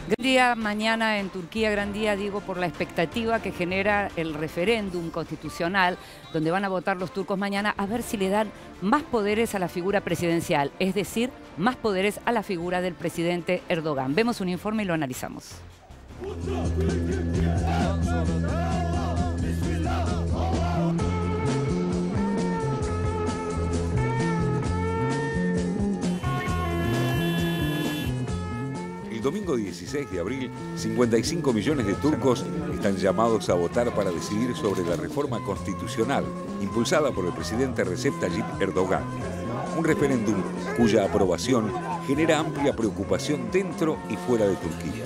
Gran día mañana en Turquía, gran día, digo, por la expectativa que genera el referéndum constitucional, donde van a votar los turcos mañana a ver si le dan más poderes a la figura presidencial, es decir, más poderes a la figura del presidente Erdogan. Vemos un informe y lo analizamos. El domingo 16 de abril, 55 millones de turcos están llamados a votar para decidir sobre la reforma constitucional impulsada por el presidente Recep Tayyip Erdogan. Un referéndum cuya aprobación genera amplia preocupación dentro y fuera de Turquía.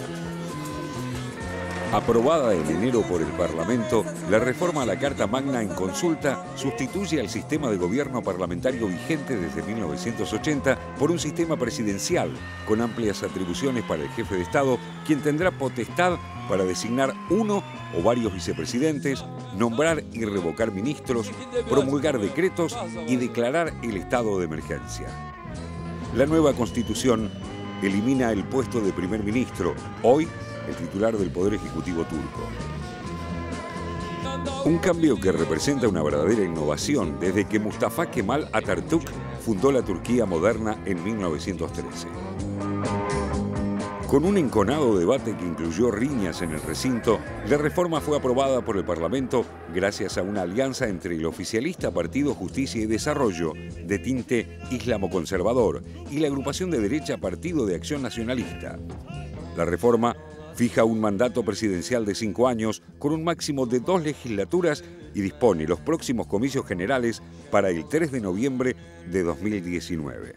Aprobada en enero por el Parlamento, la reforma a la Carta Magna en consulta sustituye al sistema de gobierno parlamentario vigente desde 1980 por un sistema presidencial con amplias atribuciones para el jefe de Estado, quien tendrá potestad para designar uno o varios vicepresidentes, nombrar y revocar ministros, promulgar decretos y declarar el estado de emergencia. La nueva Constitución elimina el puesto de primer ministro, hoy el titular del Poder Ejecutivo turco. Un cambio que representa una verdadera innovación desde que Mustafa Kemal Atatürk fundó la Turquía moderna en 1913. Con un enconado debate que incluyó riñas en el recinto, la reforma fue aprobada por el Parlamento gracias a una alianza entre el oficialista Partido Justicia y Desarrollo, de tinte islamo-conservador, y la agrupación de derecha Partido de Acción Nacionalista. La reforma fija un mandato presidencial de 5 años con un máximo de 2 legislaturas y dispone los próximos comicios generales para el 3 de noviembre de 2019.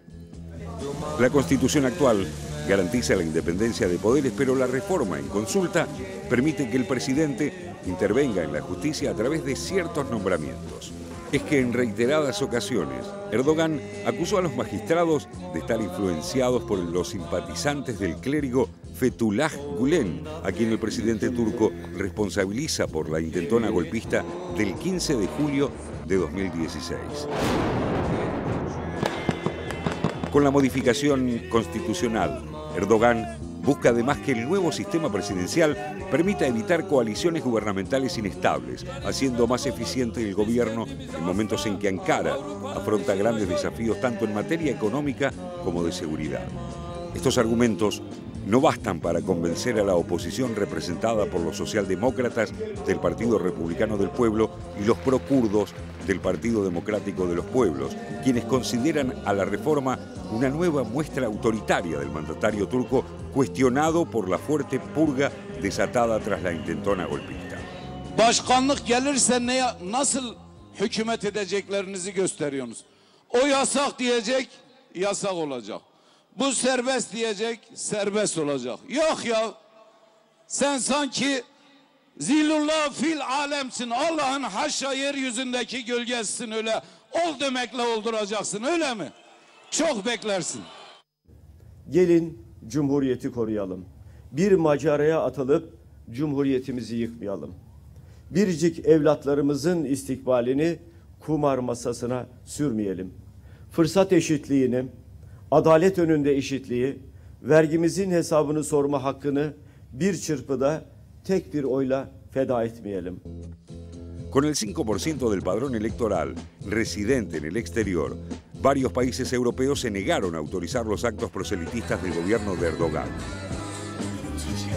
La Constitución actual garantiza la independencia de poderes, pero la reforma en consulta permite que el presidente intervenga en la justicia a través de ciertos nombramientos. Es que en reiteradas ocasiones Erdogan acusó a los magistrados de estar influenciados por los simpatizantes del clérigo Fethullah Gülen, a quien el presidente turco responsabiliza por la intentona golpista del 15 de julio de 2016. Con la modificación constitucional, Erdogan busca además que el nuevo sistema presidencial permita evitar coaliciones gubernamentales inestables, haciendo más eficiente el gobierno en momentos en que Ankara afronta grandes desafíos tanto en materia económica como de seguridad. Estos argumentos no bastan para convencer a la oposición representada por los socialdemócratas del Partido Republicano del Pueblo y los procurdos del Partido Democrático de los Pueblos, quienes consideran a la reforma una nueva muestra autoritaria del mandatario turco, cuestionado por la fuerte purga desatada tras la intentona golpista. Başkanlık gelirse nasıl hükümet edeceklerinizi gösteriyorsunuz. O yasak diyecek, yasak olacak. Bu serbest diyecek, serbest olacak. Yok ya, sen sanki zillullah fil alemsin, Allah'ın haşa yeryüzündeki gölgesisin, öyle ol demekle olduracaksın, öyle mi? Çok beklersin. Gelin Cumhuriyeti koruyalım. Bir maceraya atılıp Cumhuriyetimizi yıkmayalım. Biricik evlatlarımızın istikbalini kumar masasına sürmeyelim. Fırsat eşitliğini, adalet önünde eşitliği, vergimizin hesabını sorma hakkını bir çırpıda tek bir oyla feda etmeyelim. Con el 5% del padrón electoral residente en el exterior, varios países europeos se negaron a autorizar los actos proselitistas del gobierno de Erdogan.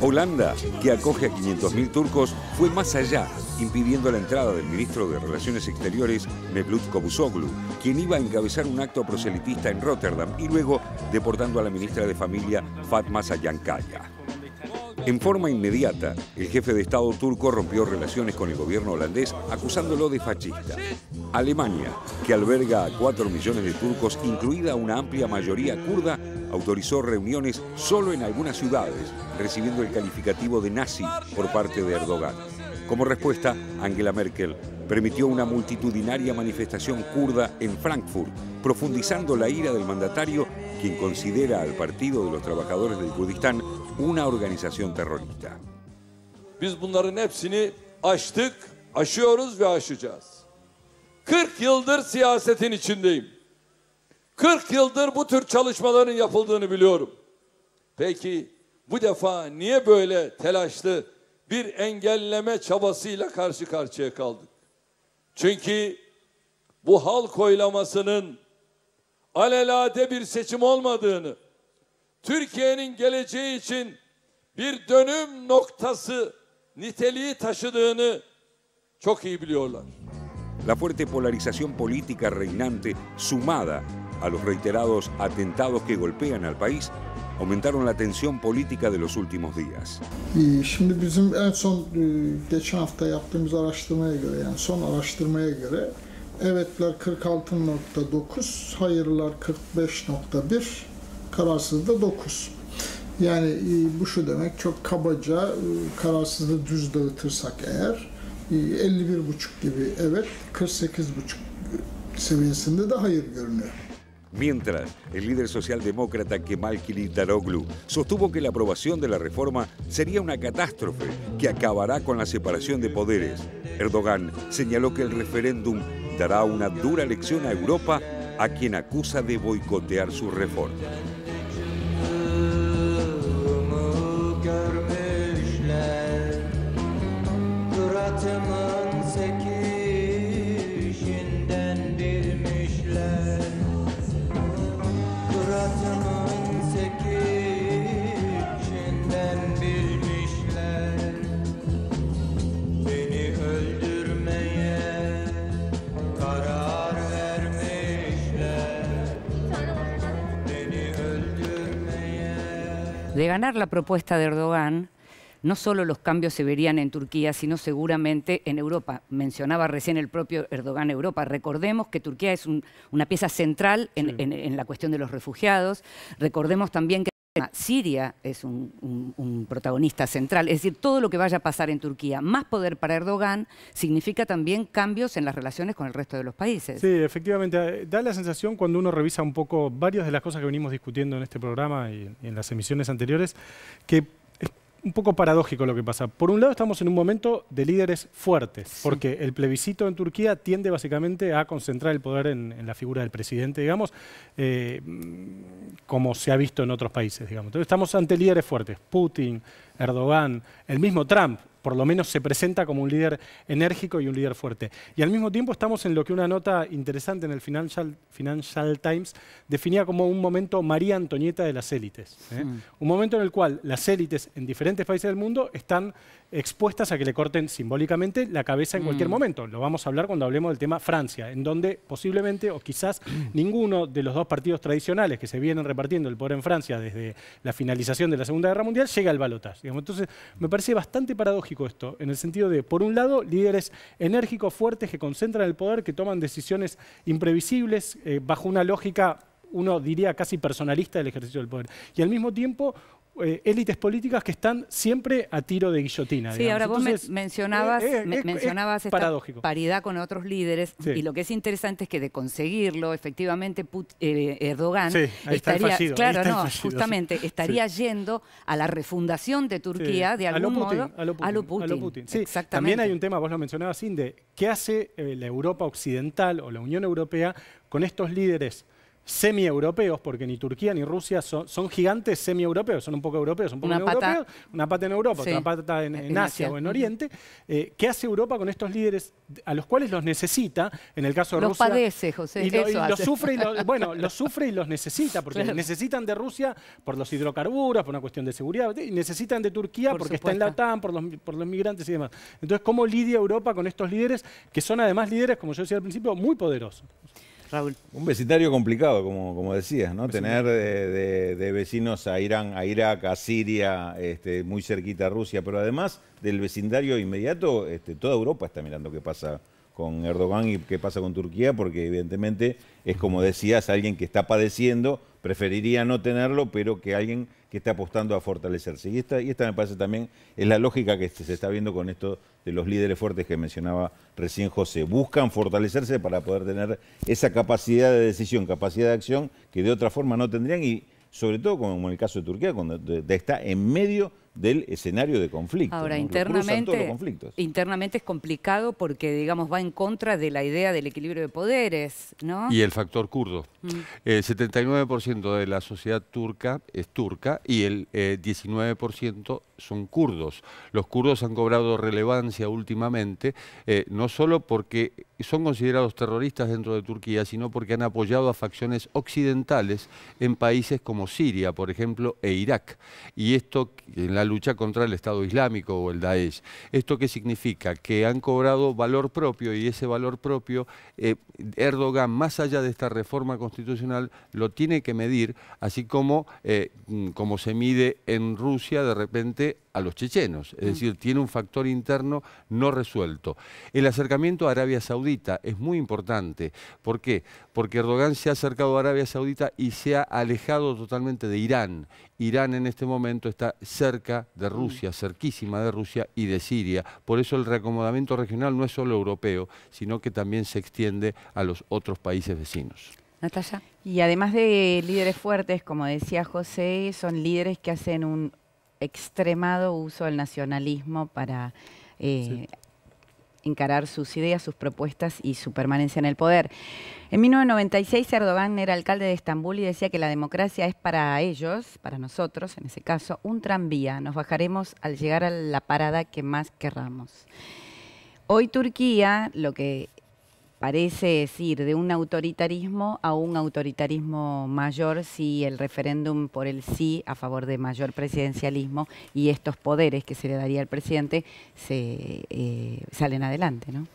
Holanda, que acoge a 500.000 turcos, fue más allá, impidiendo la entrada del ministro de Relaciones Exteriores, Mevlut Cavusoglu, quien iba a encabezar un acto proselitista en Rotterdam, y luego deportando a la ministra de Familia, Fatma Sayankaya. En forma inmediata, el jefe de Estado turco rompió relaciones con el gobierno holandés, acusándolo de fascista. Alemania, que alberga a 4 millones de turcos, incluida una amplia mayoría kurda, autorizó reuniones solo en algunas ciudades, recibiendo el calificativo de nazi por parte de Erdogan. Como respuesta, Angela Merkel permitió una multitudinaria manifestación kurda en Frankfurt, profundizando la ira del mandatario, quien considera al Partido de los Trabajadores del Kurdistán una organización terrorista. Biz bunların hepsini aştık, aşıyoruz ve aşacağız. 40 yıldır siyasetin içindeyim. 40 yıldır bu tür çalışmaların yapıldığını biliyorum. Peki bu defa niye böyle telaşlı bir engelleme çabasıyla karşı karşıya kaldık? Çünkü bu halk oylamasının alelade bir seçim olmadığını, Türkiye'nin geleceği için bir dönüm noktası niteliği taşıdığını çok iyi biliyorlar. La fuerte polarización política reinante, sumada a los reiterados atentados que golpean al país, aumentaron la tensión política de los últimos días. Şimdi bizim en son geçen hafta yaptığımız araştırmaya göre, yani son araştırmaya göre evetler 46.9, hayırlar 45.1, kararsız da 9. Yani bu şu demek, çok kabaca kararsızlığı düz dağıtırsak eğer 51,5 gibi evet, 48,5 seviyesinde de hayır görünüyor. Mientras, el líder socialdemócrata Kemal Kılıçdaroğlu sostuvo que la aprobación de la reforma sería una catástrofe que acabará con la separación de poderes. Erdogan señaló que el referéndum dará una dura lección a Europa, a quien acusa de boicotear su reforma. De ganar la propuesta de Erdogan, no solo los cambios se verían en Turquía, sino seguramente en Europa. Mencionaba recién el propio Erdogan Europa. Recordemos que Turquía es una pieza central en la cuestión de los refugiados. Recordemos también que Siria es un protagonista central. Es decir, todo lo que vaya a pasar en Turquía, más poder para Erdogan, significa también cambios en las relaciones con el resto de los países. Sí, efectivamente. Da la sensación, cuando uno revisa un poco varias de las cosas que venimos discutiendo en este programa y en las emisiones anteriores, que es un poco paradójico lo que pasa. Por un lado, estamos en un momento de líderes fuertes, porque el plebiscito en Turquía tiende básicamente a concentrar el poder en la figura del presidente, digamos, como se ha visto en otros países, digamos. Entonces estamos ante líderes fuertes, Putin, Erdogan, el mismo Trump, por lo menos se presenta como un líder enérgico y un líder fuerte. Y al mismo tiempo estamos en lo que una nota interesante en el Financial Times definía como un momento María Antonieta de las élites. Un momento en el cual las élites en diferentes países del mundo están expuestas a que le corten simbólicamente la cabeza en cualquier momento. Lo vamos a hablar cuando hablemos del tema Francia, en donde posiblemente o quizás ninguno de los dos partidos tradicionales que se vienen repartiendo el poder en Francia desde la finalización de la Segunda Guerra Mundial llega al balotaje. Entonces, me parece bastante paradójico esto, en el sentido de, por un lado, líderes enérgicos, fuertes, que concentran el poder, que toman decisiones imprevisibles, bajo una lógica, uno diría, casi personalista del ejercicio del poder. Y al mismo tiempo, élites políticas que están siempre a tiro de guillotina. Sí, digamos. ahora Entonces, vos mencionabas esta paradójico. paridad con otros líderes, y lo que es interesante es que de conseguirlo, efectivamente, Erdogan estaría, justamente estaría yendo a la refundación de Turquía de algún modo a lo Putin. Sí, exactamente. También hay un tema, vos lo mencionabas, Inde, ¿qué hace la Europa occidental o la Unión Europea con estos líderes semi-europeos? Porque ni Turquía ni Rusia son gigantes semi-europeos, son un poco europeos, un poco europeos, una pata en Europa, otra pata en Asia o en Oriente. ¿Qué hace Europa con estos líderes a los cuales los necesita? En el caso de Rusia... Los padece, José. Los sufre los sufre y los necesita, porque necesitan de Rusia por los hidrocarburos, por una cuestión de seguridad, y necesitan de Turquía porque está en la OTAN, por los migrantes y demás. Entonces, ¿cómo lidia Europa con estos líderes, que son además líderes, como yo decía al principio, muy poderosos? Raúl. Un vecindario complicado, como decías, ¿no? Tener de vecinos a Irán, a Irak, a Siria, muy cerquita a Rusia, pero además del vecindario inmediato, toda Europa está mirando qué pasa con Erdogan y qué pasa con Turquía, porque evidentemente es, como decías, alguien que está padeciendo, preferiría no tenerlo, pero que alguien que está apostando a fortalecerse. Y esta me parece también es la lógica que se está viendo con esto de los líderes fuertes que mencionaba recién José. Buscan fortalecerse para poder tener esa capacidad de decisión, capacidad de acción que de otra forma no tendrían, y sobre todo como en el caso de Turquía, cuando está en medio del escenario de conflicto. Ahora, ¿no? Cruzan todos los conflictos. internamente es complicado porque, digamos, va en contra de la idea del equilibrio de poderes, ¿no? Y el factor kurdo. El 79% de la sociedad turca es turca y el 19% son kurdos. Los kurdos han cobrado relevancia últimamente, no solo porque son considerados terroristas dentro de Turquía, sino porque han apoyado a facciones occidentales en países como Siria, por ejemplo, e Irak. Y esto en la lucha contra el Estado Islámico o el Daesh. ¿Esto qué significa? Que han cobrado valor propio y ese valor propio Erdogan, más allá de esta reforma constitucional, lo tiene que medir, así como se mide en Rusia de repente a los chechenos, es decir, tiene un factor interno no resuelto. El acercamiento a Arabia Saudita es muy importante. ¿Por qué? Porque Erdogan se ha acercado a Arabia Saudita y se ha alejado totalmente de Irán. Irán en este momento está cerca de Rusia, cerquísima de Rusia y de Siria. Por eso el reacomodamiento regional no es solo europeo, sino que también se extiende a los otros países vecinos. Natalia. Y además de líderes fuertes, como decía José, son líderes que hacen un extremado uso del nacionalismo para encarar sus ideas, sus propuestas y su permanencia en el poder. En 1996 Erdogan era alcalde de Estambul y decía que la democracia es para ellos, para nosotros, en ese caso, un tranvía. Nos bajaremos al llegar a la parada que más querramos. Hoy Turquía, lo que parece es ir de un autoritarismo a un autoritarismo mayor si el referéndum por el sí a favor de mayor presidencialismo y estos poderes que se le daría al presidente salen adelante, ¿no?